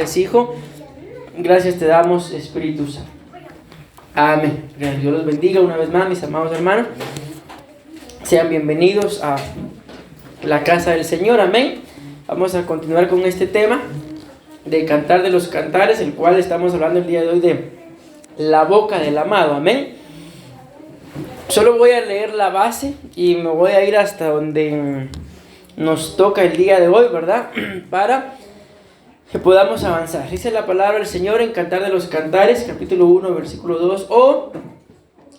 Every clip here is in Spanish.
eres Hijo. Gracias te damos, Espíritu Santo. Amén. Dios los bendiga una vez más, mis amados hermanos. Sean bienvenidos a la casa del Señor. Amén. Vamos a continuar con este tema de Cantar de los Cantares, el cual estamos hablando el día de hoy de la boca del amado. Amén. Solo voy a leer la base y me voy a ir hasta donde nos toca el día de hoy, ¿verdad? Para que podamos avanzar. Dice la palabra del Señor en Cantar de los Cantares, capítulo 1, versículo 2. Oh,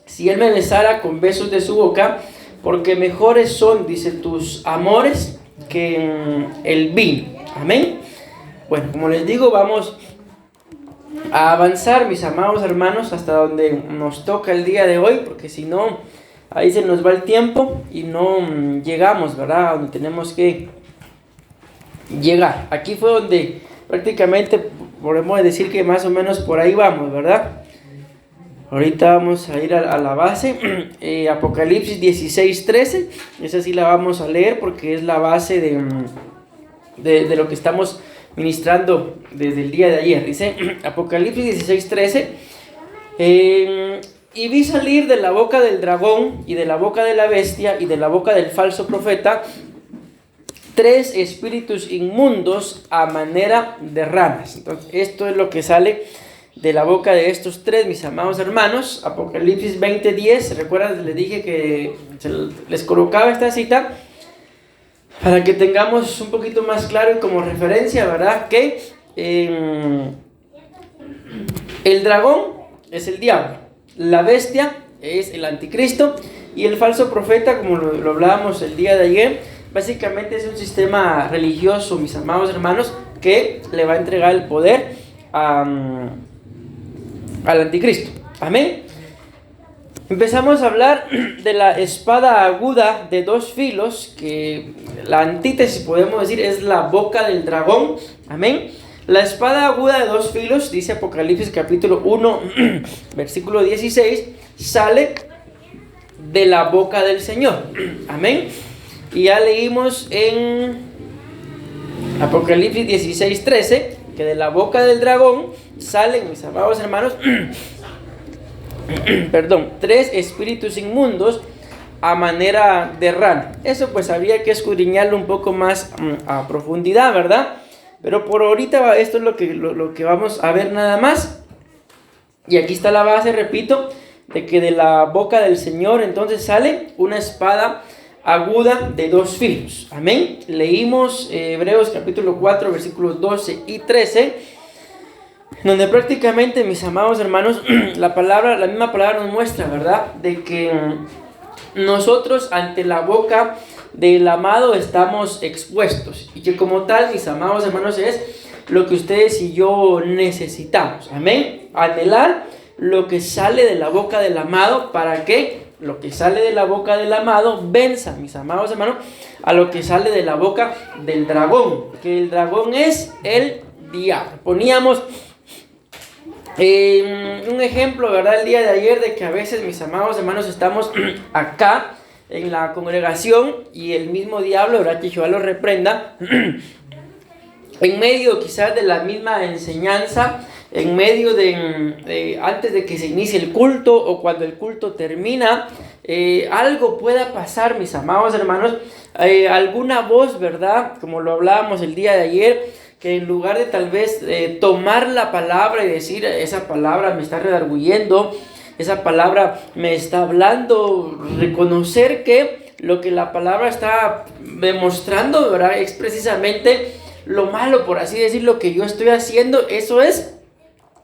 si Él me besara con besos de su boca, porque mejores son, dice, tus amores que el vino. Amén. Bueno, como les digo, vamos a avanzar, mis amados hermanos, hasta donde nos toca el día de hoy, porque si no, ahí se nos va el tiempo y no llegamos, ¿verdad? A donde tenemos que llegar. Aquí fue donde prácticamente podemos decir que más o menos por ahí vamos, ¿verdad? Ahorita vamos a ir a la base, Apocalipsis 16:13, esa sí la vamos a leer porque es la base de lo que estamos ministrando desde el día de ayer. Dice Apocalipsis 16:13, y vi salir de la boca del dragón y de la boca de la bestia y de la boca del falso profeta 3 espíritus inmundos a manera de ranas. Entonces, esto es lo que sale de la boca de estos 3, mis amados hermanos. Apocalipsis 20:10, recuerdan, les dije que les colocaba esta cita para que tengamos un poquito más claro y como referencia, ¿verdad? Que el dragón es el diablo, la bestia es el anticristo y el falso profeta, como lo hablábamos el día de ayer, básicamente es un sistema religioso, mis amados hermanos, que le va a entregar el poder al anticristo. Amén. Empezamos a hablar de la espada aguda de 2 filos, que la antítesis, podemos decir, es la boca del dragón. Amén. La espada aguda de 2 filos, dice Apocalipsis capítulo 1, versículo 16, sale de la boca del Señor. Amén. Y ya leímos en Apocalipsis 16:13 que de la boca del dragón salen, mis amados hermanos, 3 espíritus inmundos a manera de rana. Eso pues habría que escudriñarlo un poco más a profundidad, ¿verdad? Pero por ahorita esto es lo que vamos a ver nada más. Y aquí está la base, repito, de que de la boca del Señor entonces sale una espada aguda de 2 filos. Amén. Leímos Hebreos capítulo 4, versículos 12 y 13, donde prácticamente, mis amados hermanos, la misma palabra nos muestra, ¿verdad?, de que nosotros ante la boca del amado estamos expuestos, y que como tal, mis amados hermanos, es lo que ustedes y yo necesitamos. Amén. Anhelar lo que sale de la boca del amado, para que lo que sale de la boca del amado venza, mis amados hermanos, a lo que sale de la boca del dragón, que el dragón es el diablo. Poníamos un ejemplo, ¿verdad?, el día de ayer, de que a veces, mis amados hermanos, estamos acá en la congregación y el mismo diablo, ¿verdad?, que Jehová lo reprenda, en medio quizás de la misma enseñanza, en medio de antes de que se inicie el culto o cuando el culto termina, algo pueda pasar, mis amados hermanos, alguna voz, ¿verdad?, como lo hablábamos el día de ayer, que en lugar de tal vez tomar la palabra y decir, esa palabra me está redarguyendo, esa palabra me está hablando, reconocer que lo que la palabra está demostrando, ¿verdad?, es precisamente lo malo, por así decirlo, que yo estoy haciendo. Eso es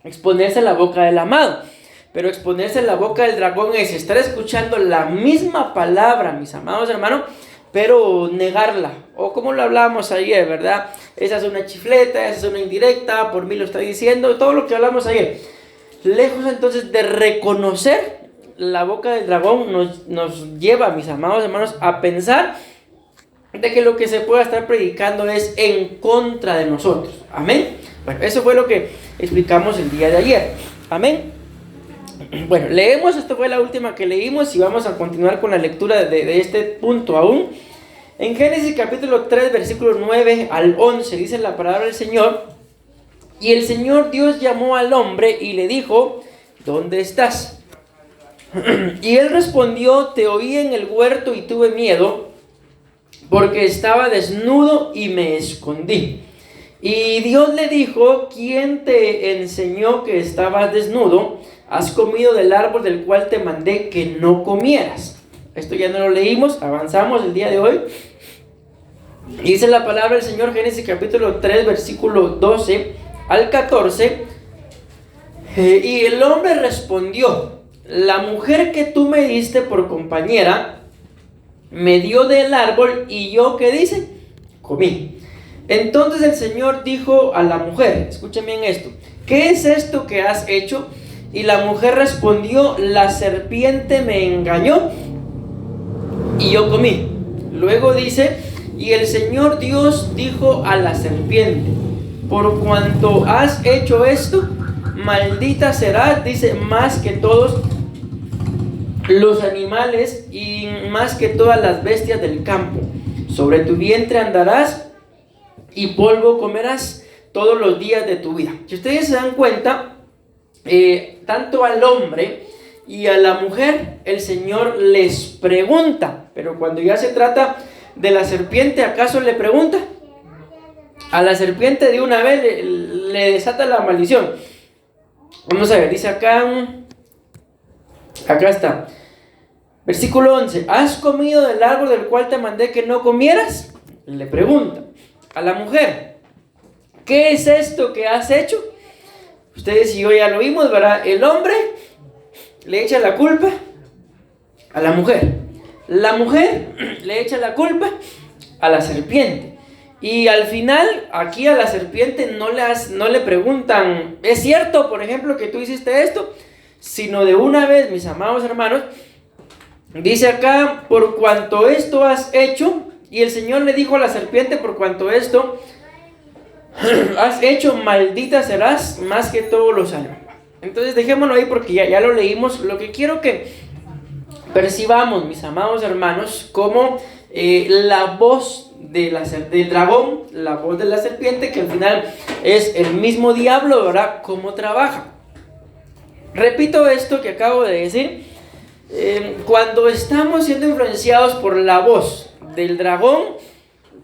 exponerse a la boca del amado. Pero exponerse a la boca del dragón es estar escuchando la misma palabra, mis amados hermanos, pero negarla. O como lo hablábamos ayer, ¿verdad? Esa es una chifleta, esa es una indirecta, por mí lo está diciendo, todo lo que hablamos ayer. Lejos entonces de reconocer la boca del dragón, nos lleva, mis amados hermanos, a pensar de que lo que se pueda estar predicando es en contra de nosotros. Amén. Bueno, eso fue lo que explicamos el día de ayer. Amén. Bueno, leemos, esta fue la última que leímos y vamos a continuar con la lectura de este punto aún. En Génesis capítulo 3, versículos 9 al 11, dice la palabra del Señor: Y el Señor Dios llamó al hombre y le dijo: ¿dónde estás? Y él respondió: te oí en el huerto y tuve miedo, porque estaba desnudo y me escondí. Y Dios le dijo: ¿quién te enseñó que estabas desnudo? Has comido del árbol del cual te mandé que no comieras. Esto ya no lo leímos, avanzamos el día de hoy. Dice la palabra del Señor, Génesis capítulo 3, versículo 12 al 14. Y el hombre respondió: la mujer que tú me diste por compañera me dio del árbol y yo, ¿qué dice? Comí. Entonces el Señor dijo a la mujer, escuchen bien esto: ¿qué es esto que has hecho? Y la mujer respondió: la serpiente me engañó y yo comí. Luego dice: y el Señor Dios dijo a la serpiente: por cuanto has hecho esto, maldita serás, dice, más que todos los animales y más que todas las bestias del campo. Sobre tu vientre andarás y polvo comerás todos los días de tu vida. Si ustedes se dan cuenta, tanto al hombre y a la mujer el Señor les pregunta, pero cuando ya se trata de la serpiente, ¿acaso le pregunta? A la serpiente de una vez le desata la maldición. Vamos a ver, dice acá está, versículo 11: ¿has comido del árbol del cual te mandé que no comieras? Le pregunta a la mujer: ¿qué es esto que has hecho? Ustedes y yo ya lo vimos, ¿verdad? El hombre le echa la culpa a la mujer. La mujer le echa la culpa a la serpiente. Y al final, aquí a la serpiente no le preguntan: ¿es cierto, por ejemplo, que tú hiciste esto? Sino de una vez, mis amados hermanos, dice acá: por cuanto esto has hecho. Y el Señor le dijo a la serpiente: por cuanto esto has hecho, maldita serás más que todos los animales. Entonces dejémoslo ahí porque ya lo leímos. Lo que quiero que percibamos, mis amados hermanos, como la voz del dragón, la voz de la serpiente, que al final es el mismo diablo, ¿verdad? ¿Cómo trabaja? Repito esto que acabo de decir. Cuando estamos siendo influenciados por la voz del dragón,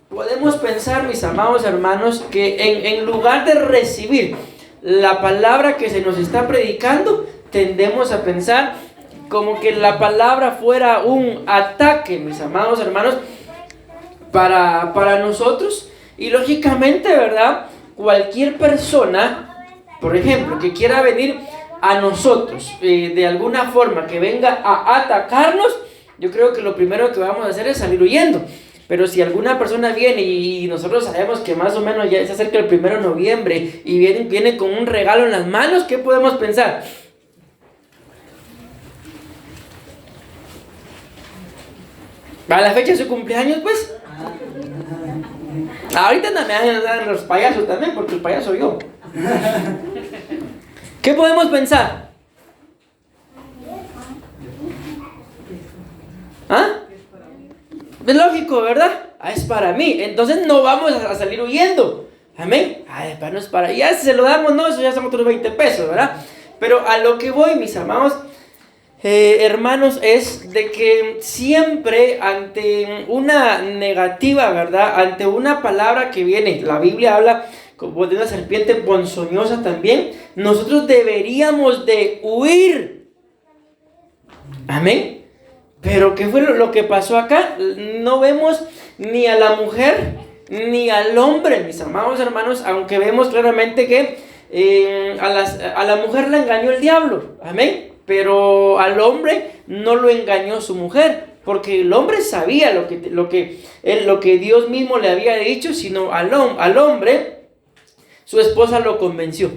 podemos pensar, mis amados hermanos, que en lugar de recibir la palabra que se nos está predicando, tendemos a pensar como que la palabra fuera un ataque, mis amados hermanos, para nosotros. Y lógicamente, ¿verdad? Cualquier persona, por ejemplo, que quiera venir a nosotros de alguna forma, que venga a atacarnos, yo creo que lo primero que vamos a hacer es salir huyendo. Pero si alguna persona viene y nosotros sabemos que más o menos ya se acerca el 1 de noviembre y viene con un regalo en las manos, ¿qué podemos pensar? ¿A la fecha de su cumpleaños, pues? Ahorita no me dan los payasos también, porque el payaso soy yo. ¿Qué podemos pensar? ¿Ah? Es lógico, ¿verdad? Es para mí. Entonces no vamos a salir huyendo. Amén. No es para... Ya si se lo damos, no, eso ya son otros 20 pesos, ¿verdad? Pero a lo que voy, mis amados hermanos, es de que siempre ante una negativa, ¿verdad? Ante una palabra que viene, la Biblia habla como de una serpiente ponzoñosa también, nosotros deberíamos de huir. Amén. Pero ¿qué fue lo que pasó acá? No vemos ni a la mujer ni al hombre, mis amados hermanos, aunque vemos claramente que a la mujer la engañó el diablo. Amén. Pero al hombre no lo engañó su mujer, porque el hombre sabía lo que Dios mismo le había dicho, sino al hombre su esposa lo convenció.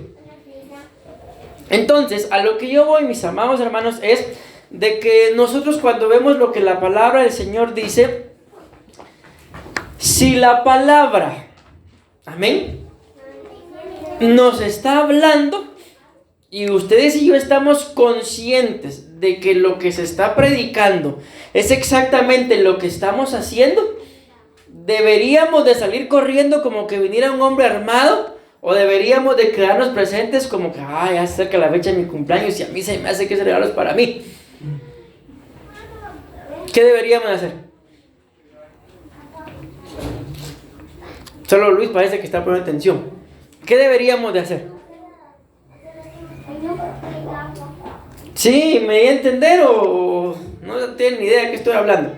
Entonces, a lo que yo voy, mis amados hermanos, es de que nosotros cuando vemos lo que la palabra del Señor dice, si la palabra, amén, nos está hablando y ustedes y yo estamos conscientes de que lo que se está predicando es exactamente lo que estamos haciendo, deberíamos de salir corriendo como que viniera un hombre armado, ¿O deberíamos de quedarnos presentes como que, ay, ya se acerca la fecha de mi cumpleaños y a mí se me hace que ese regalo es para mí? ¿Qué deberíamos de hacer? Solo Luis parece que está poniendo atención. ¿Qué deberíamos de hacer? Sí, ¿me di a entender o no tienen ni idea de qué estoy hablando?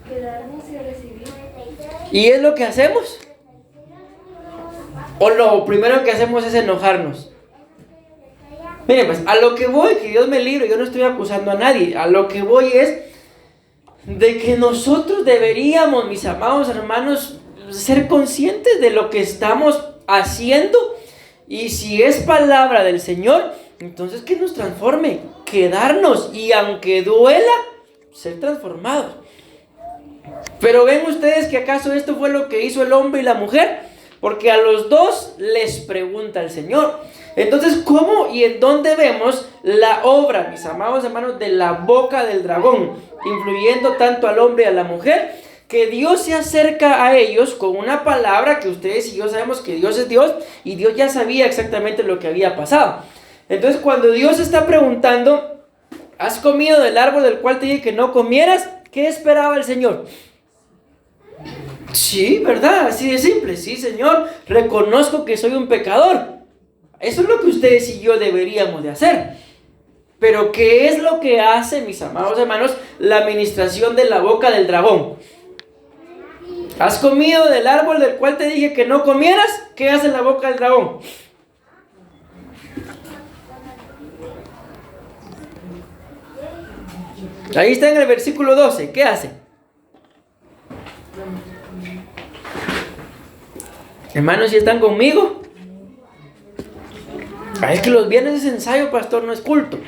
Quedarnos y recibir. ¿Y es lo que hacemos? ¿O lo primero que hacemos es enojarnos? Miren, pues a lo que voy, que Dios me libre, yo no estoy acusando a nadie. A lo que voy es de que nosotros deberíamos, mis amados hermanos, ser conscientes de lo que estamos haciendo. Y si es palabra del Señor, entonces que nos transforme, quedarnos y aunque duela, ser transformados. Pero ven ustedes que acaso esto fue lo que hizo el hombre y la mujer, porque a los dos les pregunta el Señor. Entonces, ¿cómo y en dónde vemos la obra, mis amados hermanos, de la boca del dragón, influyendo tanto al hombre y a la mujer? Que Dios se acerca a ellos con una palabra que ustedes y yo sabemos que Dios es Dios y Dios ya sabía exactamente lo que había pasado. Entonces, cuando Dios está preguntando, ¿has comido del árbol del cual te dije que no comieras? ¿Qué esperaba el Señor? Sí, ¿verdad? Así de simple. Sí, Señor, reconozco que soy un pecador. Eso es lo que ustedes y yo deberíamos de hacer. Pero ¿qué es lo que hace, mis amados hermanos, la administración de la boca del dragón? ¿Has comido del árbol del cual te dije que no comieras? ¿Qué hace la boca del dragón? Ahí está en el versículo 12. ¿Qué hace? Hermanos, ¿si están conmigo? Es que los viernes es ensayo, pastor, no es culto.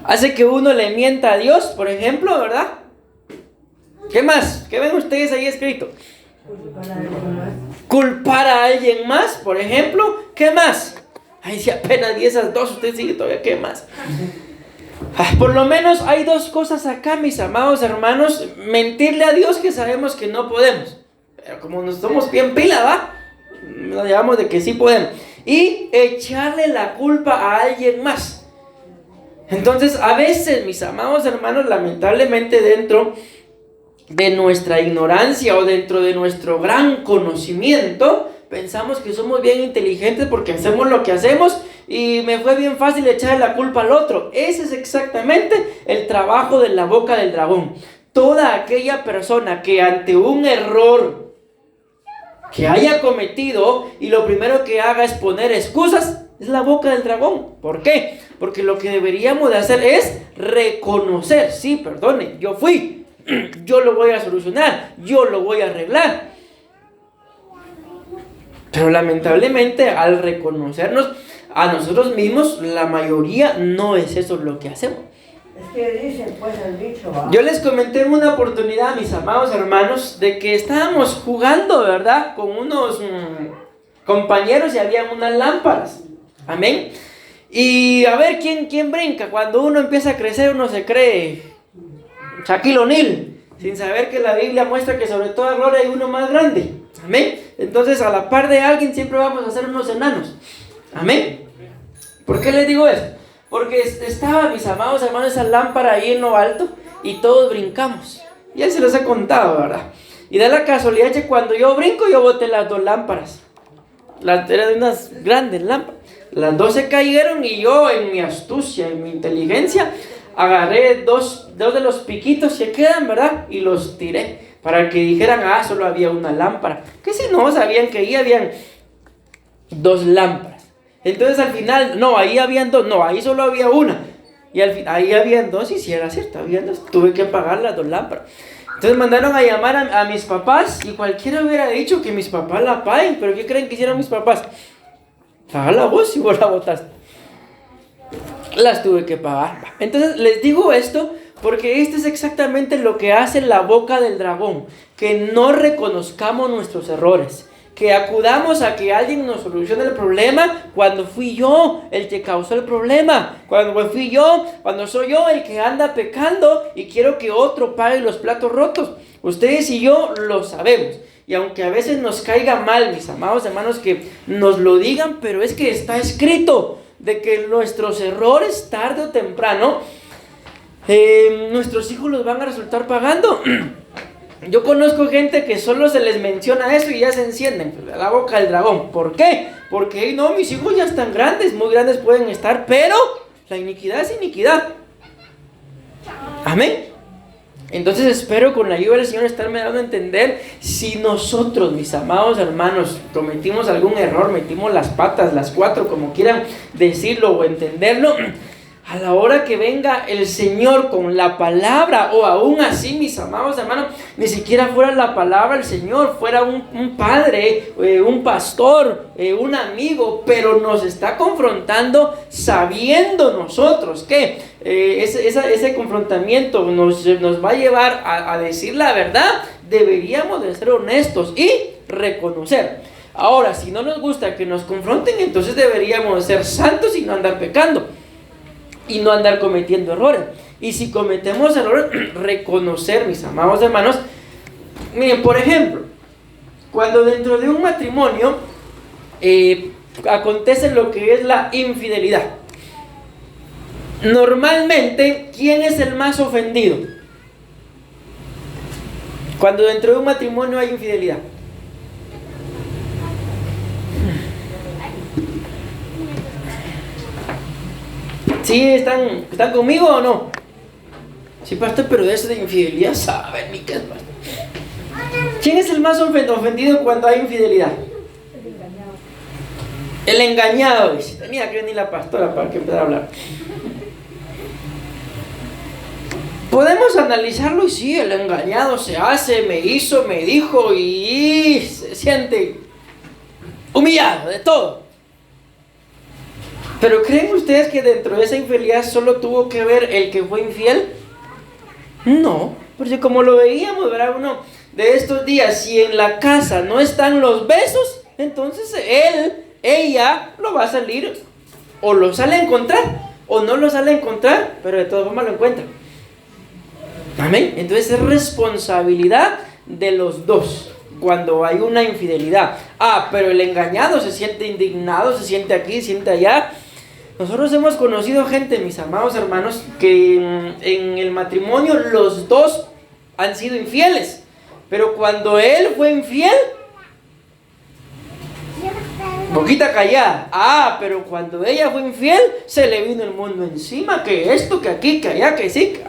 Hace que uno le mienta a Dios, por ejemplo, ¿verdad? ¿Qué más? ¿Qué ven ustedes ahí escrito? Culpar a alguien más, por ejemplo. ¿Qué más? Ay, si apenas di esas dos, usted sigue todavía, ¿qué más? Por lo menos hay dos cosas acá, mis amados hermanos. Mentirle a Dios, que sabemos que no podemos. Pero como nos somos bien pila, ¿va? Nos llevamos de que sí podemos. Y echarle la culpa a alguien más. Entonces, a veces, mis amados hermanos, lamentablemente dentro de nuestra ignorancia o dentro de nuestro gran conocimiento, pensamos que somos bien inteligentes porque hacemos lo que hacemos y me fue bien fácil echarle la culpa al otro. Ese es exactamente el trabajo de la boca del dragón. Toda aquella persona que ante un error que haya cometido y lo primero que haga es poner excusas, es la boca del dragón. ¿Por qué? Porque lo que deberíamos de hacer es reconocer, sí, perdone, yo fui, yo lo voy a solucionar, yo lo voy a arreglar. Pero lamentablemente al reconocernos a nosotros mismos, la mayoría no es eso lo que hacemos. Es que dicen pues el dicho, ¿va? Yo les comenté en una oportunidad, mis amados hermanos, de que estábamos jugando, ¿verdad? Con unos compañeros y habían unas lámparas. Amén. Y a ver quién brinca. Cuando uno empieza a crecer, uno se cree Shaquille O'Neal, sin saber que la Biblia muestra que sobre toda gloria hay uno más grande. Amén. Entonces, a la par de alguien siempre vamos a ser unos enanos. Amén. ¿Por qué les digo eso? Porque estaba, mis amados hermanos, esa lámpara ahí en lo alto y todos brincamos. Y él se los ha contado, ¿verdad? Y da la casualidad que cuando yo brinco, yo boté las dos lámparas. Eran unas grandes lámparas. Las dos se cayeron y yo, en mi astucia, en mi inteligencia, agarré dos de los piquitos que quedan, ¿verdad? Y los tiré para que dijeran, solo había una lámpara. Que si no, sabían que ahí habían dos lámparas. Entonces al final, no, ahí habían dos, no, ahí solo había una. Y al final, ahí habían dos, y si era cierto, habían dos. Tuve que apagar las dos lámparas. Entonces mandaron a llamar a mis papás, y cualquiera hubiera dicho que mis papás la apaguen. Pero ¿qué creen que hicieron mis papás? Paga la voz y vos la botaste. Las tuve que pagar. Entonces les digo esto porque esto es exactamente lo que hace la boca del dragón. Que no reconozcamos nuestros errores. Que acudamos a que alguien nos solucione el problema cuando fui yo el que causó el problema. Cuando soy yo el que anda pecando y quiero que otro pague los platos rotos. Ustedes y yo lo sabemos. Y aunque a veces nos caiga mal, mis amados hermanos, que nos lo digan, pero es que está escrito de que nuestros errores tarde o temprano, nuestros hijos los van a resultar pagando. Yo conozco gente que solo se les menciona eso y ya se encienden la boca del dragón. ¿Por qué? Porque no, mis hijos ya están grandes, muy grandes pueden estar, pero la iniquidad es iniquidad. Amén. Entonces espero con la ayuda del Señor estarme dando a entender si nosotros, mis amados hermanos, cometimos algún error, metimos las patas, las cuatro, como quieran decirlo o entenderlo. A la hora que venga el Señor con la palabra, o aún así, mis amados hermanos, ni siquiera fuera la palabra del Señor, fuera un padre, un pastor, un amigo, pero nos está confrontando sabiendo nosotros que ese confrontamiento nos va a llevar a decir la verdad. Deberíamos de ser honestos y reconocer. Ahora, si no nos gusta que nos confronten, entonces deberíamos ser santos y no andar pecando. Y no andar cometiendo errores. Y si cometemos errores, reconocer, mis amados hermanos. Miren, por ejemplo, cuando dentro de un matrimonio acontece lo que es la infidelidad, normalmente, ¿quién es el más ofendido? Cuando dentro de un matrimonio hay infidelidad. ¿Sí están conmigo o no? Sí, pastor, pero de eso de infidelidad, ¿saben ni qué es, pastor? ¿Quién es el más ofendido cuando hay infidelidad? El engañado. Dice, tenía que venir la pastora para que empezara a hablar. Podemos analizarlo y sí, el engañado se hace, me hizo, me dijo y se siente humillado de todo. Pero ¿creen ustedes que dentro de esa infidelidad solo tuvo que ver el que fue infiel? No, porque como lo veíamos, ¿verdad? Uno de estos días, si en la casa no están los besos, entonces ella lo va a salir, o lo sale a encontrar, o no lo sale a encontrar, pero de todas formas lo encuentra. Amén. Entonces es responsabilidad de los dos cuando hay una infidelidad. Pero el engañado se siente indignado, se siente aquí, se siente allá. Nosotros hemos conocido gente, mis amados hermanos, que en el matrimonio los dos han sido infieles. Pero cuando él fue infiel, boquita callada. Pero cuando ella fue infiel, se le vino el mundo encima. Que esto, que aquí, que allá, que sí.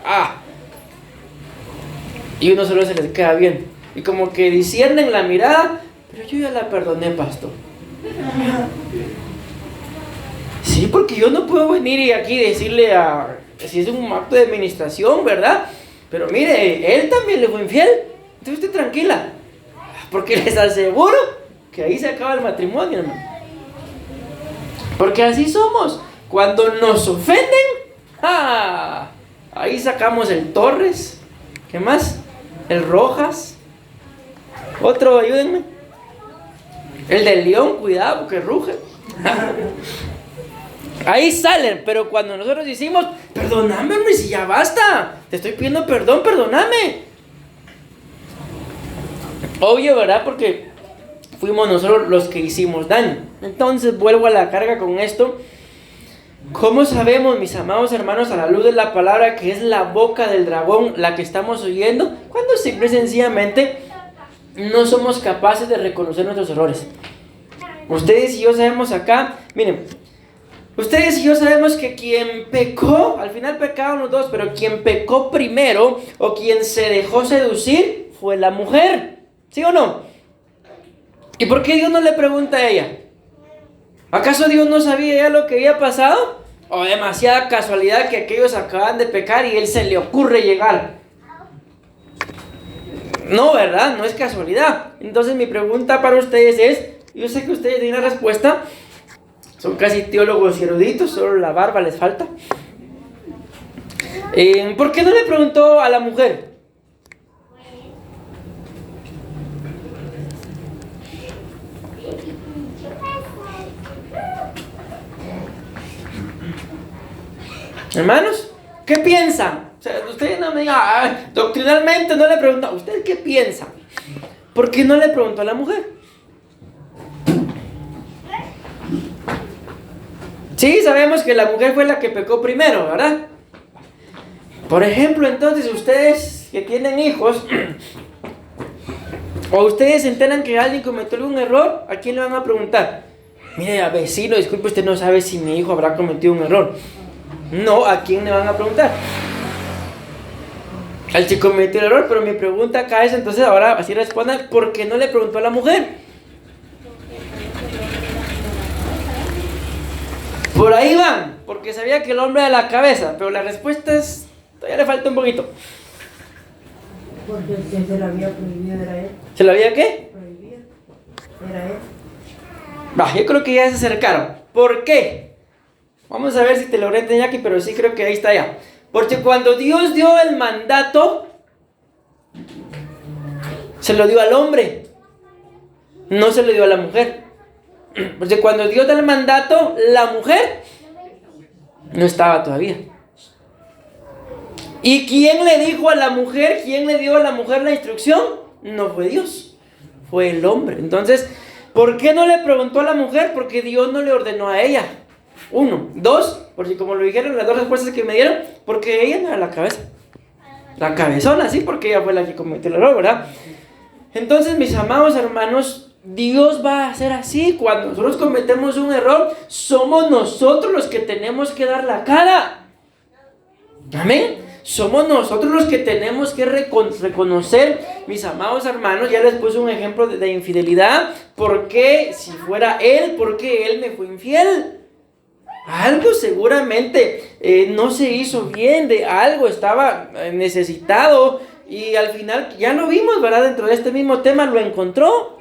Y uno solo se les queda bien. Y como que disciernen la mirada. Pero yo ya la perdoné, pastor. Sí, porque yo no puedo venir y aquí decirle si es un acto de administración, ¿verdad? Pero mire, él también le fue infiel. Entonces usted tranquila. Porque les aseguro que ahí se acaba el matrimonio, hermano. Porque así somos. Cuando nos ofenden, ahí sacamos el Torres. ¿Qué más? El Rojas. Otro, ayúdenme. El del León, cuidado porque ruge. Ahí salen, pero cuando nosotros decimos, perdóname, hombre, si ya basta, te estoy pidiendo perdón, perdóname. Obvio, ¿verdad? Porque fuimos nosotros los que hicimos daño. Entonces vuelvo a la carga con esto. ¿Cómo sabemos, mis amados hermanos, a la luz de la palabra, que es la boca del dragón la que estamos oyendo? Cuando simple y sencillamente no somos capaces de reconocer nuestros errores. Ustedes y yo sabemos acá, miren, ustedes y yo sabemos que quien pecó, al final pecaron los dos, pero quien pecó primero o quien se dejó seducir fue la mujer. ¿Sí o no? ¿Y por qué Dios no le pregunta a ella? ¿Acaso Dios no sabía ya lo que había pasado? ¿O demasiada casualidad que aquellos acaban de pecar y él se le ocurre llegar? No, ¿verdad? No es casualidad. Entonces mi pregunta para ustedes es, yo sé que ustedes tienen la respuesta, son casi teólogos y eruditos, solo la barba les falta. ¿Por qué no le preguntó a la mujer? Hermanos, ¿qué piensan? sea, usted no me diga, doctrinalmente no le pregunta, ¿usted qué piensa? ¿Por qué no le preguntó a la mujer? Sí, sabemos que la mujer fue la que pecó primero, ¿verdad? Por ejemplo, entonces, ustedes que tienen hijos, o ustedes se enteran que alguien cometió algún error, ¿a quién le van a preguntar? Mire, vecino, disculpe, usted no sabe si mi hijo habrá cometido un error. No, ¿a quién le van a preguntar? Al que cometió el error, pero mi pregunta acá es, entonces ahora así respondan, ¿por qué no le preguntó a la mujer? Por ahí van, porque sabía que el hombre era la cabeza, pero la respuesta es, todavía le falta un poquito. Porque el que se lo había prohibido era él. ¿Se lo había qué? Prohibido. Era él. Yo creo que ya se acercaron. ¿Por qué? Vamos a ver si te lo entender aquí, pero sí creo que ahí está ya. Porque cuando Dios dio el mandato, se lo dio al hombre, no se lo dio a la mujer. Porque cuando Dios da el mandato, la mujer no estaba todavía. ¿Y quién le dijo a la mujer? ¿Quién le dio a la mujer la instrucción? No fue Dios, fue el hombre. Entonces, ¿por qué no le preguntó a la mujer? Porque Dios no le ordenó a ella. 1, 2, porque como lo dijeron las dos respuestas que me dieron, porque ella no era la cabeza. La cabezona, sí, porque ella fue la que cometió el error, ¿verdad? Entonces, mis amados hermanos, Dios va a hacer así. Cuando nosotros cometemos un error, somos nosotros los que tenemos que dar la cara. Amén. Somos nosotros los que tenemos que reconocer, mis amados hermanos. Ya les puse un ejemplo de infidelidad. ¿Por qué? Si fuera él, ¿por qué él me fue infiel? Algo seguramente no se hizo bien, de algo estaba necesitado. Y al final ya lo vimos, ¿verdad? Dentro de este mismo tema lo encontró.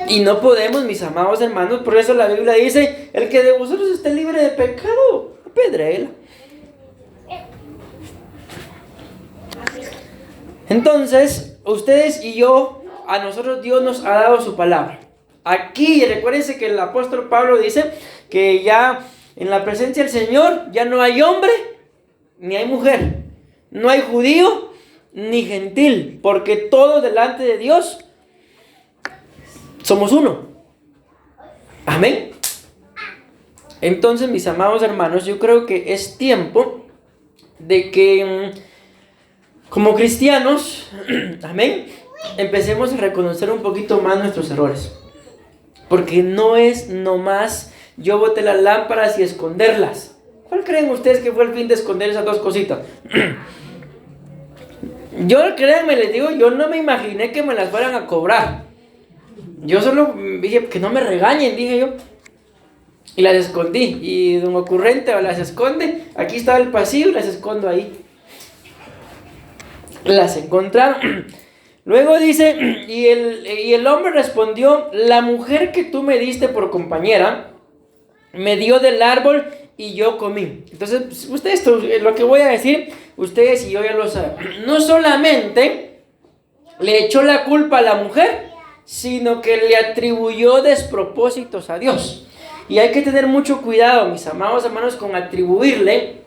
Y no podemos, mis amados hermanos, por eso la Biblia dice, el que de vosotros esté libre de pecado, apedréela. Entonces, ustedes y yo, a nosotros Dios nos ha dado su palabra. Aquí, recuérdense que el apóstol Pablo dice que ya en la presencia del Señor ya no hay hombre ni hay mujer, no hay judío ni gentil, porque todos delante de Dios somos uno. Amén. Entonces, mis amados hermanos, yo creo que es tiempo de que como cristianos, amén, empecemos a reconocer un poquito más nuestros errores. Porque no es nomás yo boté las lámparas y esconderlas. ¿Cuál creen ustedes que fue el fin de esconder esas dos cositas? Yo, créanme, les digo, yo no me imaginé que me las fueran a cobrar. Yo solo dije, que no me regañen, dije yo. Y las escondí. Y de un ocurrente las esconde. Aquí estaba el pasillo y las escondo ahí. Las encontraron. Luego dice, y el hombre respondió, la mujer que tú me diste por compañera, me dio del árbol y yo comí. Entonces, ustedes, lo que voy a decir, ustedes y yo ya lo saben. No solamente le echó la culpa a la mujer, sino que le atribuyó despropósitos a Dios. Y hay que tener mucho cuidado, mis amados hermanos, con atribuirle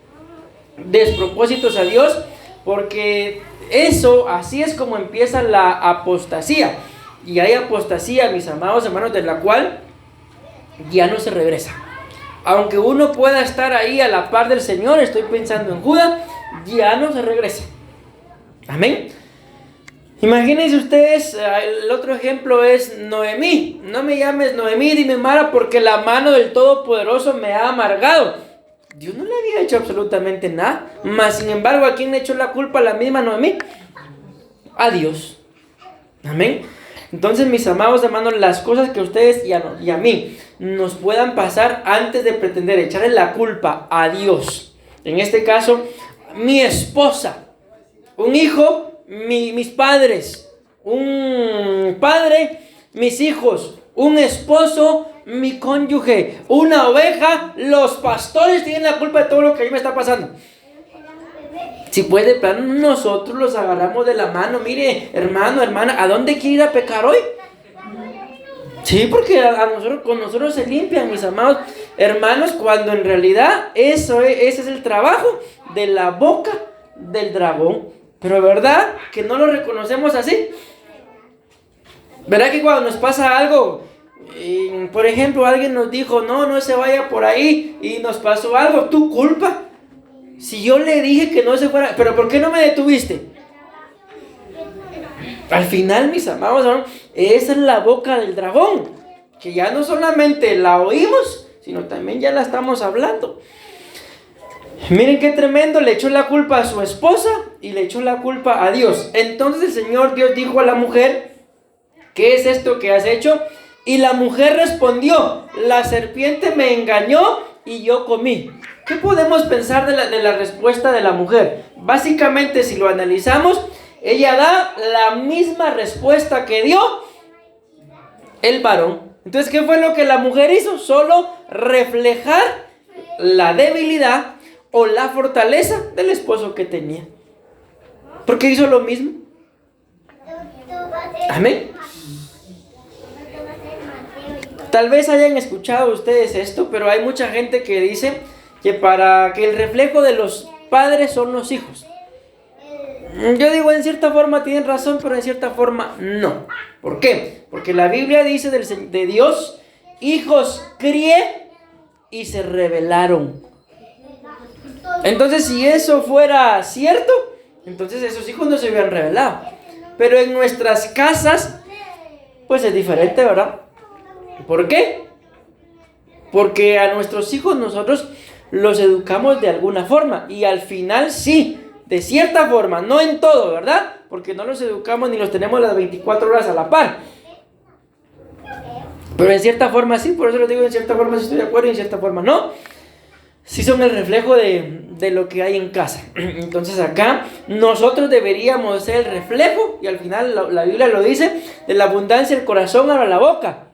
despropósitos a Dios, porque eso, así es como empieza la apostasía. Y hay apostasía, mis amados hermanos, de la cual ya no se regresa. Aunque uno pueda estar ahí a la par del Señor, estoy pensando en Judas, ya no se regresa. Amén. Imagínense ustedes, el otro ejemplo es Noemí. No me llames Noemí, dime Mara, porque la mano del Todopoderoso me ha amargado. Dios no le había hecho absolutamente nada. Mas, sin embargo, ¿a quién le echó la culpa? La misma Noemí. A Dios. Amén. Entonces, mis amados hermanos, las cosas que ustedes y a mí nos puedan pasar antes de pretender echarle la culpa a Dios. En este caso, mi esposa, un hijo, mis padres, un padre, mis hijos, un esposo, mi cónyuge, una oveja, los pastores tienen la culpa de todo lo que a mí me está pasando. Si puede, plano, nosotros los agarramos de la mano. Mire, hermano, hermana, ¿a dónde quiere ir a pecar hoy? Sí, porque con nosotros se limpian, mis amados hermanos, cuando en realidad ese es el trabajo de la boca del dragón. Pero ¿verdad que no lo reconocemos así? ¿Verdad que cuando nos pasa algo, por ejemplo, alguien nos dijo, no se vaya por ahí, y nos pasó algo, tu culpa? Si yo le dije que no se fuera, pero ¿por qué no me detuviste? Al final, mis amados hermanos, esa es la boca del dragón, que ya no solamente la oímos, sino también ya la estamos hablando. Miren qué tremendo, le echó la culpa a su esposa y le echó la culpa a Dios. Entonces el Señor Dios dijo a la mujer, ¿qué es esto que has hecho? Y la mujer respondió, la serpiente me engañó y yo comí. ¿Qué podemos pensar de la respuesta de la mujer? Básicamente, si lo analizamos, ella da la misma respuesta que dio el varón. Entonces, ¿qué fue lo que la mujer hizo? Solo reflejar la debilidad o la fortaleza del esposo que tenía. Porque hizo lo mismo. Amén. Tal vez hayan escuchado ustedes esto, pero hay mucha gente que dice que para que el reflejo de los padres son los hijos. Yo digo, en cierta forma tienen razón, pero en cierta forma no. ¿Por qué? Porque la Biblia dice de Dios, hijos crié y se rebelaron. Entonces, si eso fuera cierto, entonces esos hijos no se hubieran rebelado. Pero en nuestras casas, pues es diferente, ¿verdad? ¿Por qué? Porque a nuestros hijos nosotros los educamos de alguna forma. Y al final sí, de cierta forma, no en todo, ¿verdad? Porque no los educamos ni los tenemos las 24 horas a la par. Pero en cierta forma sí, por eso les digo, en cierta forma sí estoy de acuerdo y en cierta forma no. Sí son el reflejo de lo que hay en casa. Entonces acá nosotros deberíamos ser el reflejo, y al final la Biblia lo dice, de la abundancia del corazón habla la boca.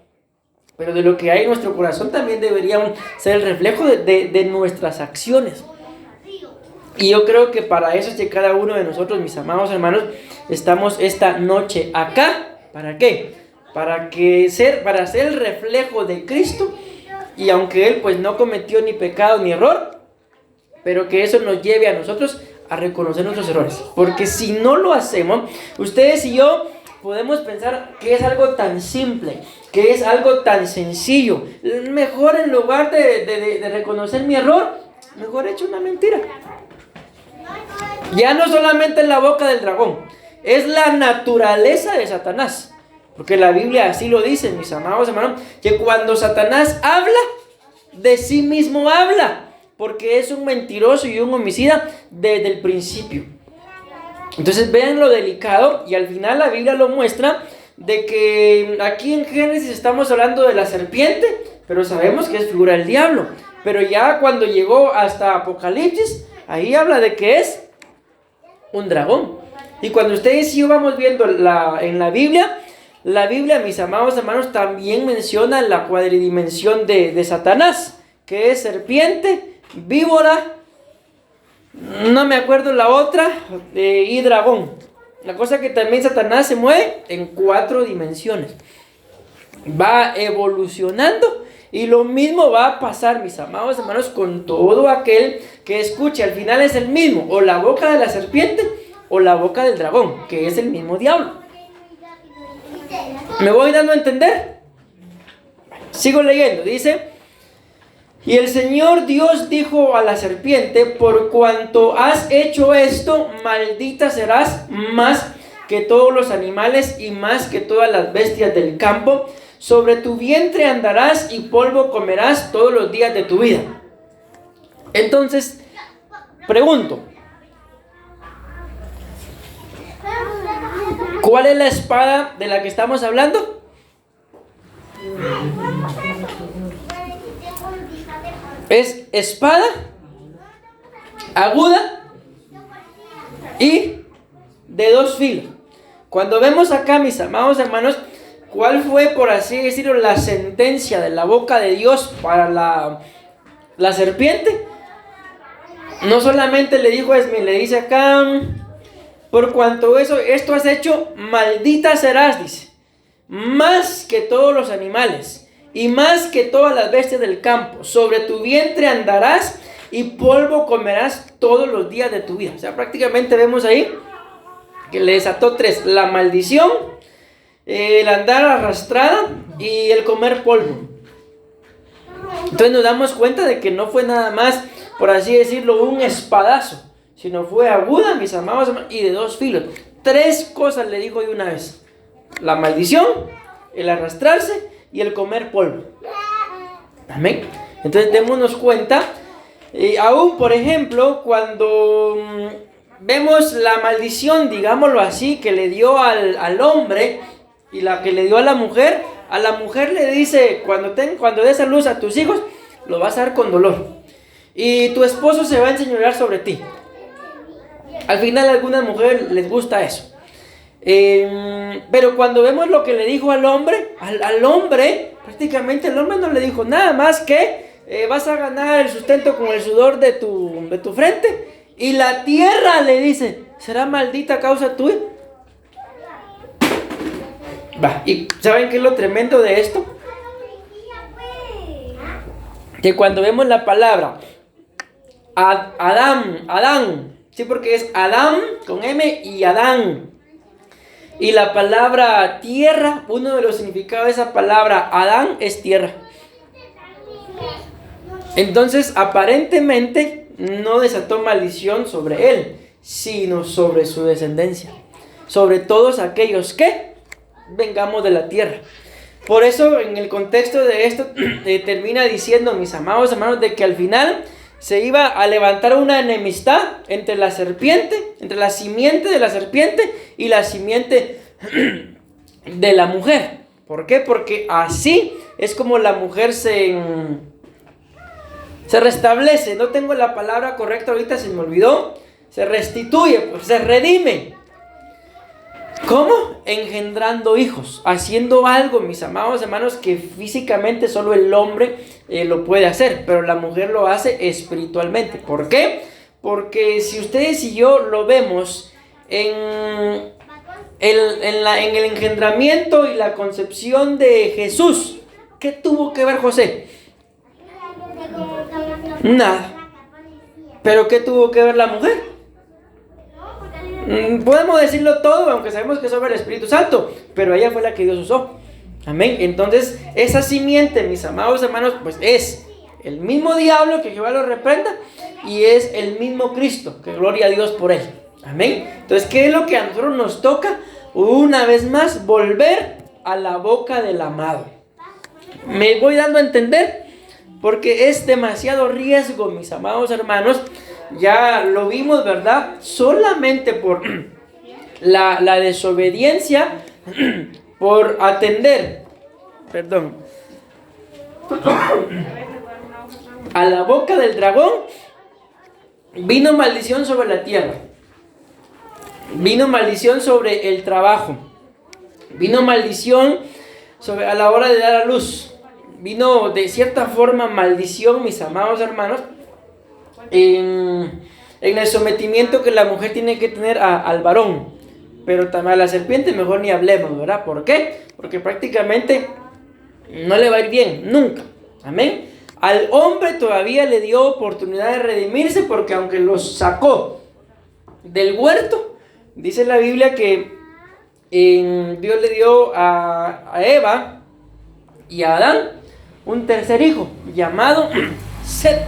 Pero de lo que hay en nuestro corazón también deberíamos ser el reflejo de nuestras acciones. Y yo creo que para eso es que cada uno de nosotros, mis amados hermanos, estamos esta noche acá. ¿Para qué? Para ser el reflejo de Cristo. Y aunque Él pues no cometió ni pecado ni error, pero que eso nos lleve a nosotros a reconocer nuestros errores. Porque si no lo hacemos, ustedes y yo podemos pensar que es algo tan simple, que es algo tan sencillo. Mejor, en lugar de reconocer mi error, mejor he hecho una mentira. Ya no solamente en la boca del dragón, es la naturaleza de Satanás. Porque la Biblia así lo dice, mis amados hermanos, que cuando Satanás habla, de sí mismo habla, porque es un mentiroso y un homicida desde el principio. Entonces vean lo delicado, y al final la Biblia lo muestra, de que aquí en Génesis estamos hablando de la serpiente, pero sabemos que es figura del diablo. Pero ya cuando llegó hasta Apocalipsis, ahí habla de que es un dragón. Y cuando ustedes y yo vamos viendo en la Biblia, mis amados hermanos, también menciona la cuadridimensión de Satanás, que es serpiente, víbora, no me acuerdo la otra, y dragón. La cosa que también Satanás se mueve en 4 dimensiones. Va evolucionando, y lo mismo va a pasar, mis amados hermanos, con todo aquel que escuche. Al final es el mismo, o la boca de la serpiente o la boca del dragón, que es el mismo diablo. ¿Me voy dando a entender? Sigo leyendo, dice: y el Señor Dios dijo a la serpiente, por cuanto has hecho esto, maldita serás más que todos los animales y más que todas las bestias del campo. Sobre tu vientre andarás y polvo comerás todos los días de tu vida. Entonces, pregunto, ¿cuál es la espada de la que estamos hablando? Es espada aguda y de 2 filos. Cuando vemos acá, mis amados hermanos, ¿cuál fue, por así decirlo, la sentencia de la boca de Dios para la serpiente? No solamente le dijo le dice acá, por cuanto esto has hecho, maldita serás, dice, más que todos los animales y más que todas las bestias del campo. Sobre tu vientre andarás y polvo comerás todos los días de tu vida. O sea, prácticamente vemos ahí que le desató tres: la maldición, el andar arrastrada y el comer polvo. Entonces nos damos cuenta de que no fue nada más, por así decirlo, un espadazo, sino fue aguda, mis amados hermanos, y de dos filos. Tres cosas le dijo de una vez: la maldición, el arrastrarse y el comer polvo. Amén. Entonces démonos cuenta, aún por ejemplo, cuando vemos la maldición, digámoslo así, que le dio al hombre y la que le dio a la mujer le dice: cuando des a luz a tus hijos, lo vas a dar con dolor. Y tu esposo se va a enseñorear sobre ti. Al final a algunas mujeres les gusta eso. Pero cuando vemos lo que le dijo al hombre, prácticamente el hombre no le dijo nada más que vas a ganar el sustento con el sudor de tu frente. Y la tierra, le dice, será maldita a causa tuya. ¿Y saben qué es lo tremendo de esto? Que cuando vemos la palabra Adán, sí, porque es Adán con M y Adán. Y la palabra tierra, uno de los significados de esa palabra Adán es tierra. Entonces, aparentemente no desató maldición sobre él, sino sobre su descendencia, sobre todos aquellos que vengamos de la tierra. Por eso, en el contexto de esto, termina diciendo, mis amados hermanos, de que al final se iba a levantar una enemistad entre la serpiente, entre la simiente de la serpiente y la simiente de la mujer. ¿Por qué? Porque así es como la mujer se restablece. No tengo la palabra correcta ahorita, se me olvidó. Se restituye, pues se redime. ¿Cómo? Engendrando hijos, haciendo algo, mis amados hermanos, que físicamente solo el hombre lo puede hacer, pero la mujer lo hace espiritualmente. ¿Por qué? Porque si ustedes y yo lo vemos en el engendramiento y la concepción de Jesús, ¿qué tuvo que ver José? Nada. ¿Pero qué tuvo que ver la mujer? Podemos decirlo todo, aunque sabemos que es sobre el Espíritu Santo, pero ella fue la que Dios usó. Amén. Entonces, esa simiente, mis amados hermanos, pues es el mismo diablo, que Jehová lo reprenda, y es el mismo Cristo, que gloria a Dios por él. Amén. Entonces, ¿qué es lo que a nosotros nos toca? Una vez más, volver a la boca del amado. Me voy dando a entender, porque es demasiado riesgo, mis amados hermanos. Ya lo vimos, ¿verdad? Solamente por la desobediencia, por atender, a la boca del dragón, vino maldición sobre la tierra. Vino maldición sobre el trabajo. Vino maldición a la hora de dar a luz. Vino de cierta forma maldición, mis amados hermanos, en el sometimiento que la mujer tiene que tener al varón. Pero también a la serpiente mejor ni hablemos, ¿verdad? ¿Por qué? Porque prácticamente no le va a ir bien, nunca. Amén. Al hombre todavía le dio oportunidad de redimirse, porque aunque los sacó del huerto, dice la Biblia que Dios le dio a Eva y a Adán un tercer hijo llamado Set,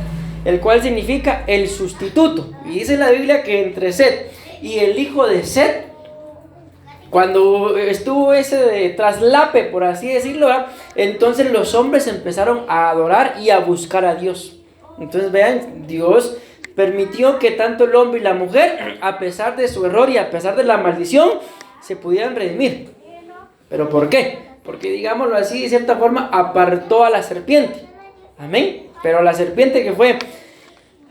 el cual significa el sustituto. Y dice la Biblia que entre Set y el hijo de Set, cuando estuvo ese traslape, por así decirlo, entonces los hombres empezaron a adorar y a buscar a Dios. Entonces vean, Dios permitió que tanto el hombre y la mujer, a pesar de su error y a pesar de la maldición, se pudieran redimir. ¿Pero por qué? Porque, digámoslo así, de cierta forma apartó a la serpiente. Amén. Pero la serpiente, que fue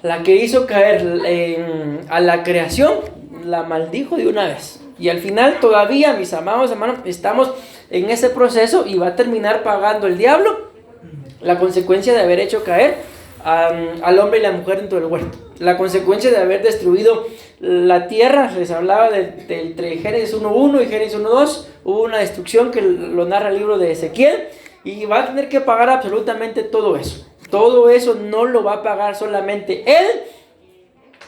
la que hizo caer a la creación, la maldijo de una vez. Y al final todavía, mis amados hermanos, estamos en ese proceso, y va a terminar pagando el diablo la consecuencia de haber hecho caer al hombre y la mujer dentro del huerto. La consecuencia de haber destruido la tierra. Les hablaba entre Génesis 1.1 y Génesis 1.2. Hubo una destrucción que lo narra el libro de Ezequiel, y va a tener que pagar absolutamente todo eso. todo eso no lo va a pagar solamente Él,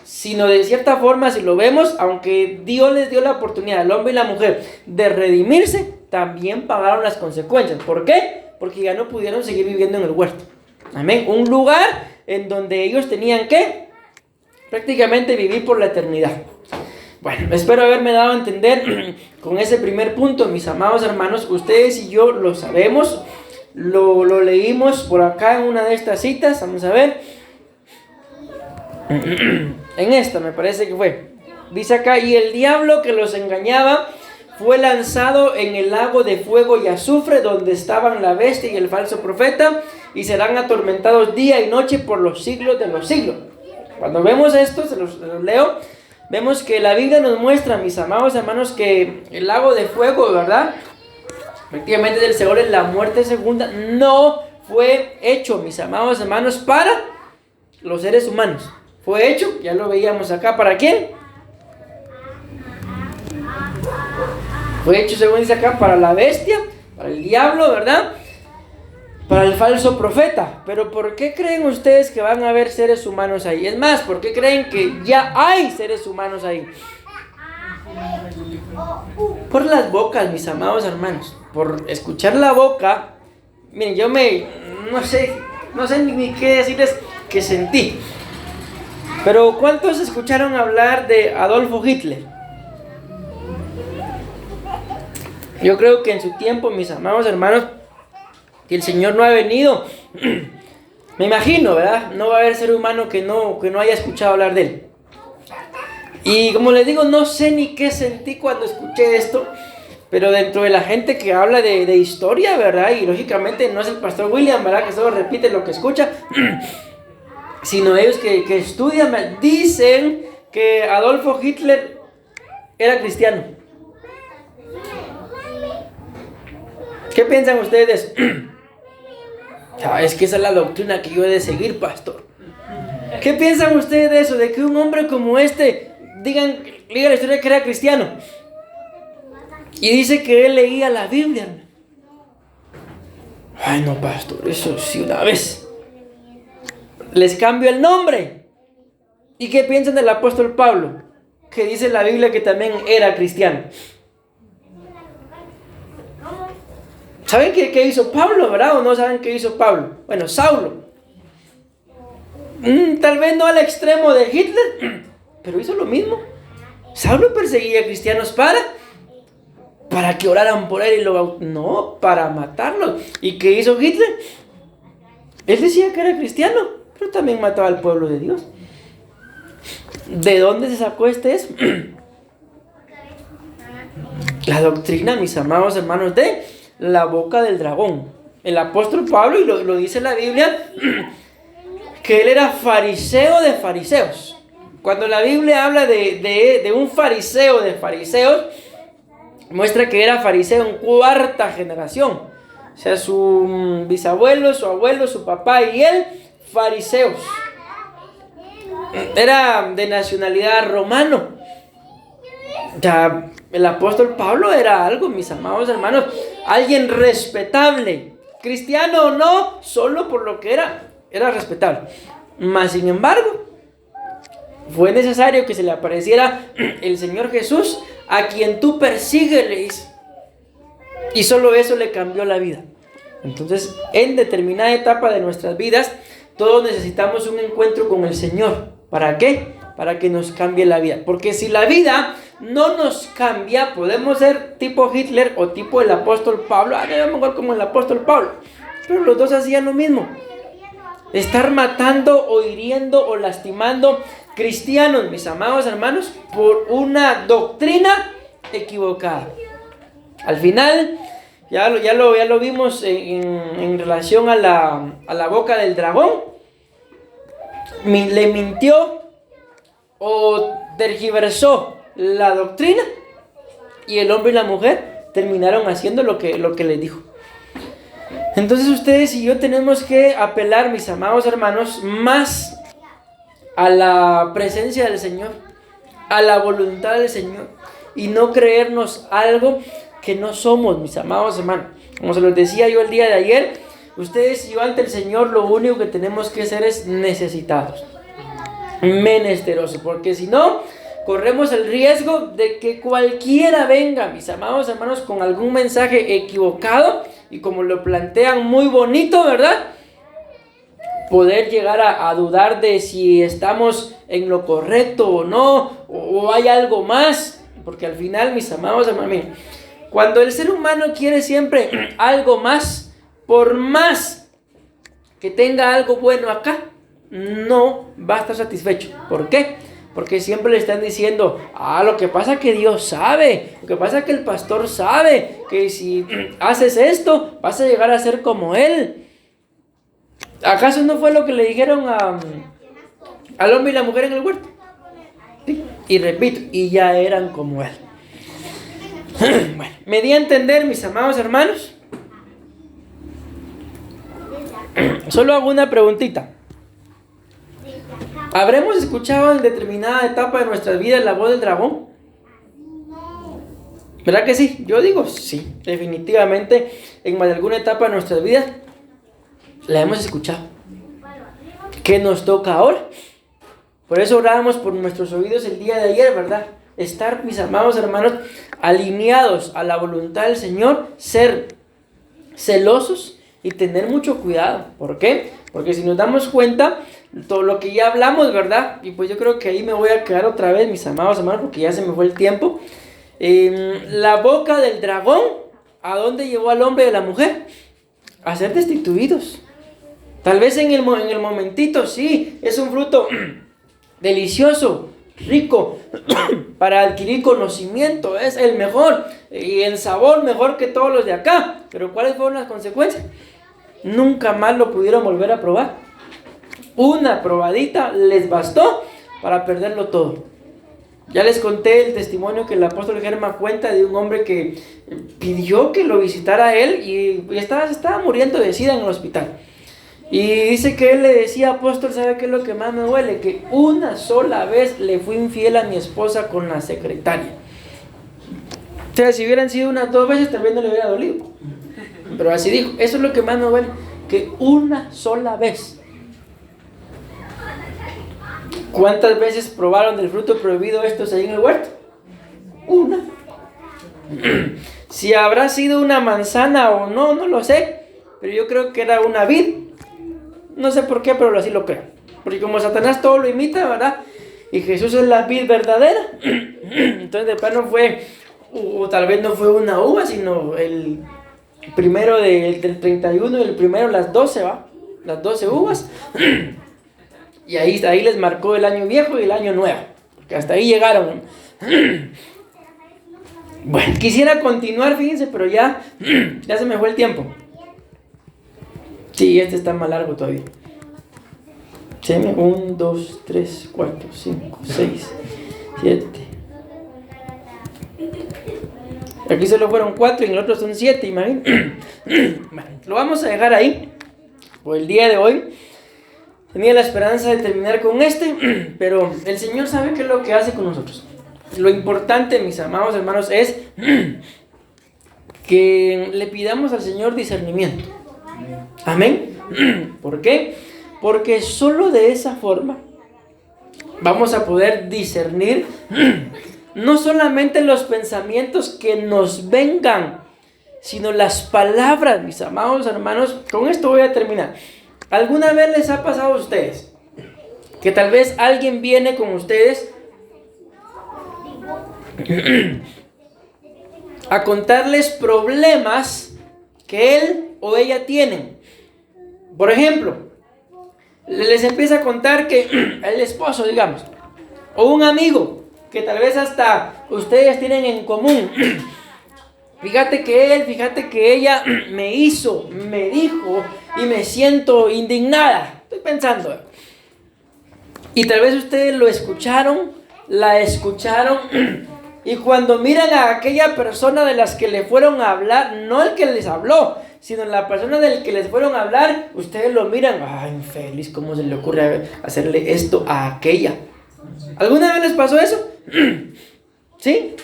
sino de cierta forma, si lo vemos, aunque Dios les dio la oportunidad al hombre y la mujer de redimirse, también pagaron las consecuencias. ¿Por qué? Porque ya no pudieron seguir viviendo en el huerto. Amén. Un lugar en donde ellos tenían que prácticamente vivir por la eternidad. Bueno, espero haberme dado a entender con ese primer punto, mis amados hermanos. Ustedes y yo lo sabemos, lo leímos por acá en una de estas citas. Vamos a ver. En esta me parece que fue. Dice acá: y el diablo que los engañaba fue lanzado en el lago de fuego y azufre, donde estaban la bestia y el falso profeta, y serán atormentados día y noche por los siglos de los siglos. Cuando vemos esto, se los leo, vemos que la Biblia nos muestra, mis amados hermanos, que el lago de fuego, ¿verdad? Efectivamente, del Señor en la muerte segunda, no fue hecho, mis amados hermanos, para los seres humanos. Fue hecho, ya lo veíamos acá, ¿para quién? Fue hecho, según dice acá, para la bestia, para el diablo, ¿verdad? Para el falso profeta. Pero ¿por qué creen ustedes que van a haber seres humanos ahí? Es más, ¿por qué creen que ya hay seres humanos ahí? Por las bocas, mis amados hermanos. Por escuchar la boca. Miren, yo no sé ni qué decirles que sentí. Pero ¿cuántos escucharon hablar de Adolfo Hitler? Yo creo que en su tiempo, mis amados hermanos, que el Señor no ha venido. Me imagino, ¿verdad? No va a haber ser humano que no haya escuchado hablar de él. Y como les digo, no sé ni qué sentí cuando escuché esto. Pero dentro de la gente que habla de historia, ¿verdad? Y lógicamente no es el pastor William, ¿verdad? Que solo repite lo que escucha. Sino ellos que estudian, dicen que Adolfo Hitler era cristiano. ¿Qué piensan ustedes? Es que esa es la doctrina que yo he de seguir, pastor. ¿Qué piensan ustedes de eso? De que un hombre como este diga la historia que era cristiano y dice que él leía la Biblia. Ay, no, pastor, eso sí, una vez les cambio el nombre. ¿Y qué piensan del apóstol Pablo? Que dice en la Biblia que también era cristiano. ¿Saben qué hizo Pablo, verdad? ¿O no saben qué hizo Pablo? Bueno, Saulo. Tal vez no al extremo de Hitler, pero hizo lo mismo. Saulo perseguía a cristianos para que oraran por él y no, para matarlos. ¿Y qué hizo Hitler? Él decía que era cristiano, pero también mataba al pueblo de Dios. ¿De dónde se sacó eso? La doctrina, mis amados hermanos, de la boca del dragón. El apóstol Pablo, y lo dice la Biblia, que él era fariseo de fariseos. Cuando la Biblia habla de un fariseo de fariseos, muestra que era fariseo en cuarta generación. O sea, su bisabuelo, su abuelo, su papá y él, fariseos. Era de nacionalidad romano. Ya, el apóstol Pablo era algo, mis amados hermanos, alguien respetable. Cristiano o no, solo por lo que era respetable. Mas, sin embargo, fue necesario que se le apareciera el Señor Jesús, a quien tú persigues, le dice. Y solo eso le cambió la vida. Entonces, en determinada etapa de nuestras vidas, todos necesitamos un encuentro con el Señor. ¿Para qué? Para que nos cambie la vida. Porque si la vida no nos cambia, podemos ser tipo Hitler o tipo el apóstol Pablo. A lo mejor como el apóstol Pablo. Pero los dos hacían lo mismo. Estar matando o hiriendo o lastimando cristianos, mis amados hermanos, por una doctrina equivocada. Al final, ya lo vimos en relación a la boca del dragón. Le mintió o tergiversó la doctrina, y el hombre y la mujer terminaron haciendo lo que les dijo. Entonces ustedes y yo tenemos que apelar, mis amados hermanos, más a la presencia del Señor, a la voluntad del Señor, y no creernos algo que no somos, mis amados hermanos. Como se los decía yo el día de ayer, ustedes y yo ante el Señor lo único que tenemos que ser es necesitados, menesterosos, porque si no, corremos el riesgo de que cualquiera venga, mis amados hermanos, con algún mensaje equivocado y como lo plantean muy bonito, ¿verdad? Poder llegar a dudar de si estamos en lo correcto o no, o hay algo más, porque al final, mis amados hermanos, miren, cuando el ser humano quiere siempre algo más, por más que tenga algo bueno acá, no va a estar satisfecho. ¿Por qué? Porque siempre le están diciendo, lo que pasa es que Dios sabe, lo que pasa es que el pastor sabe, que si haces esto, vas a llegar a ser como él. ¿Acaso no fue lo que le dijeron al hombre y la mujer en el huerto? ¿Sí? Y repito, y ya eran como él. Bueno, me di a entender, mis amados hermanos. Solo hago una preguntita. ¿Habremos escuchado en determinada etapa de nuestras vidas la voz del dragón? ¿Verdad que sí? Yo digo sí, definitivamente en más de alguna etapa de nuestras vidas la hemos escuchado. ¿Qué nos toca ahora? Por eso orábamos por nuestros oídos el día de ayer, ¿verdad? Estar, mis amados hermanos, alineados a la voluntad del Señor, ser celosos y tener mucho cuidado. ¿Por qué? Porque si nos damos cuenta, todo lo que ya hablamos, ¿verdad? Y pues yo creo que ahí me voy a quedar otra vez, mis amados hermanos, porque ya se me fue el tiempo. La boca del dragón, ¿a dónde llevó al hombre y a la mujer? A ser destituidos. Tal vez en el momentito, sí, es un fruto delicioso, rico, para adquirir conocimiento, es el mejor, y el sabor mejor que todos los de acá. Pero ¿cuáles fueron las consecuencias? Nunca más lo pudieron volver a probar. Una probadita les bastó para perderlo todo. Ya les conté el testimonio que el apóstol Germán cuenta de un hombre que pidió que lo visitara a él y estaba muriendo de sida en el hospital. Y dice que él le decía, apóstol, ¿sabe qué es lo que más me duele? Que una sola vez le fui infiel a mi esposa con la secretaria. O sea, si hubieran sido unas 2 veces, también no le hubiera dolido. Pero así dijo, eso es lo que más me duele, que una sola vez. ¿Cuántas veces probaron del fruto prohibido estos ahí en el huerto? Una. Si habrá sido una manzana o no, no lo sé. Pero yo creo que era una vid. No sé por qué, pero así lo creo. Porque como Satanás todo lo imita, ¿verdad? Y Jesús es la vid verdadera. Entonces de plano fue, o tal vez no fue una uva, sino el primero del 31 y el primero las 12, ¿va? Las 12 uvas. Y ahí les marcó el año viejo y el año nuevo. Porque hasta ahí llegaron. Bueno, quisiera continuar, fíjense, pero ya se me fue el tiempo. Sí, este está más largo todavía. 1, 2, 3, 4, 5, 6, 7. Aquí solo fueron 4 y en el otro son 7, imagínense. Bueno, lo vamos a dejar ahí por el día de hoy. Tenía la esperanza de terminar con pero el Señor sabe qué es lo que hace con nosotros. Lo importante, mis amados hermanos, es que le pidamos al Señor discernimiento. Amén. ¿Por qué? Porque solo de esa forma vamos a poder discernir no solamente los pensamientos que nos vengan, sino las palabras, mis amados hermanos. Con esto voy a terminar. ¿Alguna vez les ha pasado a ustedes que tal vez alguien viene con ustedes a contarles problemas que él o ella tienen? Por ejemplo, les empieza a contar que el esposo, digamos, o un amigo que tal vez hasta ustedes tienen en común. Fíjate que ella me hizo, me dijo y me siento indignada. Estoy pensando. Y tal vez ustedes lo escucharon, la escucharon. Y cuando miran a aquella persona de las que le fueron a hablar, no el que les habló, sino la persona del que les fueron a hablar, ustedes lo miran, ay, infeliz, ¿cómo se le ocurre hacerle esto a aquella? ¿Alguna vez les pasó eso? ¿Sí?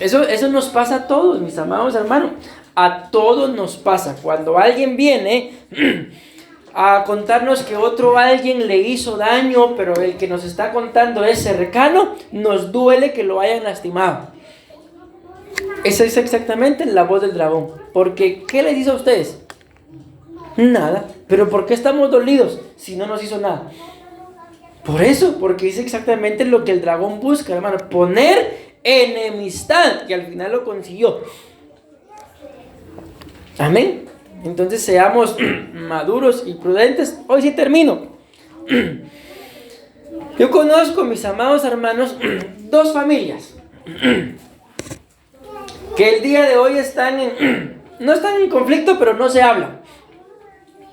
Eso nos pasa a todos, mis amados hermanos. A todos nos pasa. Cuando alguien viene a contarnos que otro alguien le hizo daño, pero el que nos está contando es cercano, nos duele que lo hayan lastimado. Esa es exactamente la voz del dragón. Porque, ¿qué les hizo a ustedes? Nada. ¿Pero por qué estamos dolidos si no nos hizo nada? Por eso, porque es exactamente lo que el dragón busca, hermano. Poner enemistad, y al final lo consiguió. Amén. Entonces seamos maduros y prudentes. Hoy sí termino. Yo conozco, mis amados hermanos, dos familias que el día de hoy no están en conflicto, pero no se hablan.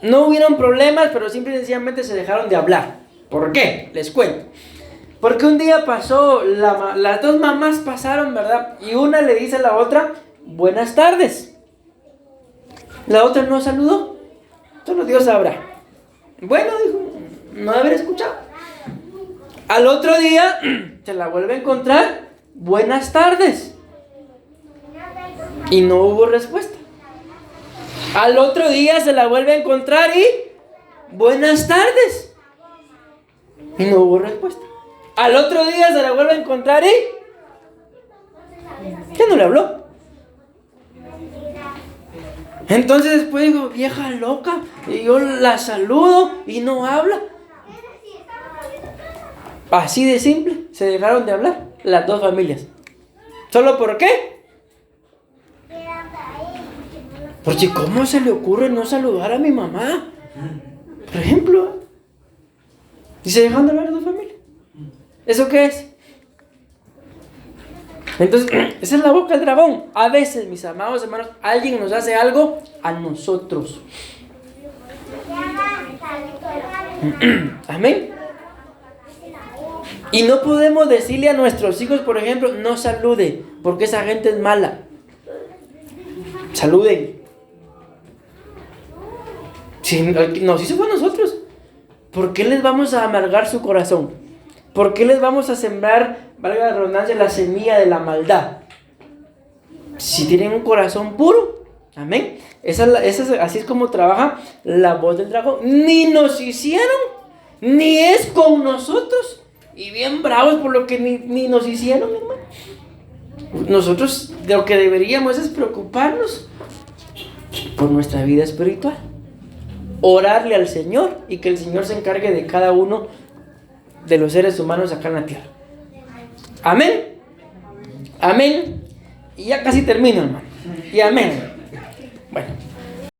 No hubieron problemas, pero simple y sencillamente se dejaron de hablar. ¿Por qué? Les cuento. Porque un día pasó, las dos mamás pasaron, ¿verdad? Y una le dice a la otra, buenas tardes. La otra no saludó. Solo Dios sabrá. Bueno, dijo, no haber escuchado. Al otro día se la vuelve a encontrar, buenas tardes. Y no hubo respuesta. Al otro día se la vuelve a encontrar y buenas tardes. Y no hubo respuesta. Al otro día se la vuelve a encontrar y ya no le habló. Entonces después digo, vieja loca, y yo la saludo y no habla. Así de simple, se dejaron de hablar las dos familias. ¿Solo por qué? Porque ¿cómo se le ocurre no saludar a mi mamá? Por ejemplo. Y se dejaron de hablar las dos familias. ¿Eso qué es? Entonces, esa es la boca del dragón. A veces, mis amados hermanos, alguien nos hace algo a nosotros. Amén. Y no podemos decirle a nuestros hijos, por ejemplo, no salude, porque esa gente es mala. Saluden. Si nos hizo fue a nosotros, ¿por qué les vamos a amargar su corazón? ¿Por qué les vamos a sembrar, valga la redundancia, la semilla de la maldad? Si tienen un corazón puro, amén. Así es como trabaja la voz del dragón. Ni nos hicieron, ni es con nosotros. Y bien bravos por lo que ni nos hicieron, hermano. Nosotros lo que deberíamos es preocuparnos por nuestra vida espiritual. Orarle al Señor y que el Señor se encargue de cada uno de los seres humanos acá en la tierra. Amén. Amén. Y ya casi termino, hermano. Y amén. Bueno.